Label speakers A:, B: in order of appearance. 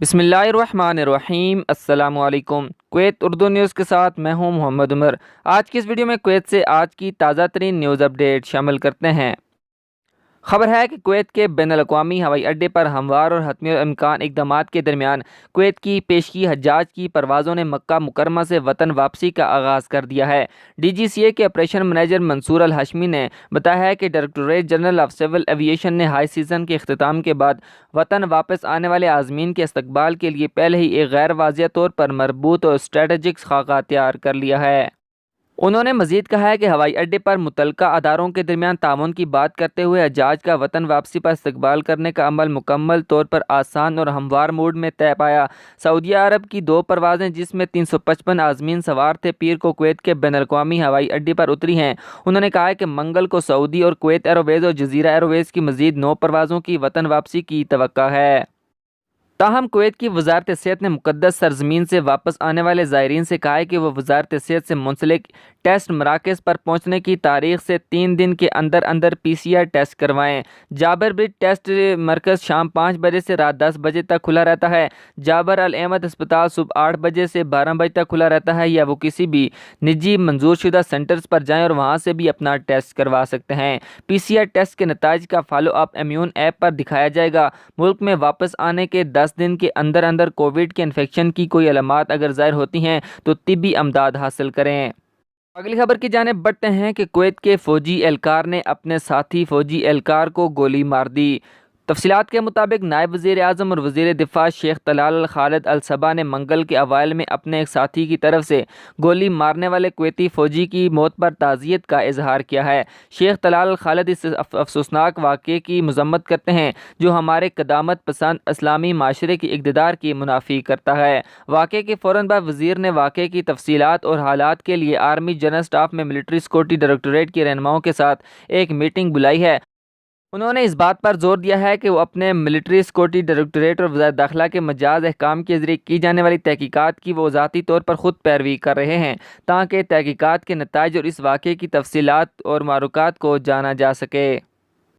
A: بسم اللہ الرحمن الرحیم۔ السلام علیکم۔ کویت اردو نیوز کے ساتھ میں ہوں محمد عمر۔ آج کی اس ویڈیو میں کویت سے آج کی تازہ ترین نیوز اپڈیٹ شامل کرتے ہیں۔ خبر ہے کہ کویت کے بین الاقوامی ہوائی اڈے پر ہموار اور حتمی الامکان اقدامات کے درمیان کویت کی پیشگی حجاج کی پروازوں نے مکہ مکرمہ سے وطن واپسی کا آغاز کر دیا ہے۔ ڈی جی سی اے کے آپریشن منیجر منصور الہاشمی نے بتایا ہے کہ directorate general of civil aviation نے ہائی سیزن کے اختتام کے بعد وطن واپس آنے والے عازمین کے استقبال کے لیے پہلے ہی ایک غیر واضح طور پر مربوط اور اسٹریٹجک خاکہ تیار کر لیا ہے۔ انہوں نے مزید کہا ہے کہ ہوائی اڈے پر متعلقہ اداروں کے درمیان تعاون کی بات کرتے ہوئے حجاج کا وطن واپسی پر استقبال کرنے کا عمل مکمل طور پر آسان اور ہموار موڈ میں طے پایا۔ سعودیہ عرب کی 2 پروازیں جس میں 355 عازمین سوار تھے پیر کو کویت کے بین الاقوامی ہوائی اڈے پر اتری ہیں۔ انہوں نے کہا کہ منگل کو سعودی اور کویت ایئرویز اور جزیرہ ایئرویز کی مزید 9 پروازوں کی وطن واپسی کی توقع ہے۔ تاہم کویت کی وزارت صحت نے مقدس سرزمین سے واپس آنے والے زائرین سے کہا ہے کہ وہ وزارت صحت سے منسلک ٹیسٹ مراکز پر پہنچنے کی تاریخ سے 3 دن کے اندر اندر پی سی آر ٹیسٹ کروائیں۔ جابر برج ٹیسٹ مرکز شام 5 بجے سے رات 10 بجے تک کھلا رہتا ہے۔ جابر الاحمد ہسپتال صبح 8 بجے سے 12 بجے تک کھلا رہتا ہے، یا وہ کسی بھی نجی منظور شدہ سینٹرز پر جائیں اور وہاں سے بھی اپنا ٹیسٹ کروا سکتے ہیں۔ پی سی آر ٹیسٹ کے نتائج کا فالو اپ امیون ایپ پر دکھایا جائے گا۔ ملک میں واپس آنے کے 10 دن کے اندر اندر کووڈ کے انفیکشن کی کوئی علامات اگر ظاہر ہوتی ہیں تو طبی امداد حاصل کریں۔ اگلی خبر کی جانب بڑھتے ہیں کہ کویت کے فوجی اہلکار نے اپنے ساتھی فوجی اہلکار کو گولی مار دی۔ تفصیلات کے مطابق نائب وزیر اعظم اور وزیر دفاع شیخ طلال الخالد الصبا نے منگل کے اوائل میں اپنے ایک ساتھی کی طرف سے گولی مارنے والے کویتی فوجی کی موت پر تعزیت کا اظہار کیا ہے۔ شیخ طلال الخالد اس افسوسناک واقعے کی مذمت کرتے ہیں جو ہمارے قدامت پسند اسلامی معاشرے کی اقتدار کی منافی کرتا ہے۔ واقعے کے فوراً بعد وزیر نے واقعے کی تفصیلات اور حالات کے لیے آرمی جنرل اسٹاف میں ملٹری سیکورٹی ڈائریکٹوریٹ کے رہنماؤں کے ساتھ ایک میٹنگ بلائی ہے۔ انہوں نے اس بات پر زور دیا ہے کہ وہ اپنے ملٹری سیکورٹی ڈائریکٹوریٹ اور وزارت داخلہ کے مجاز احکام کے ذریعے کی جانے والی تحقیقات کی وہ ذاتی طور پر خود پیروی کر رہے ہیں تاکہ تحقیقات کے نتائج اور اس واقعے کی تفصیلات اور معلومات کو جانا جا سکے۔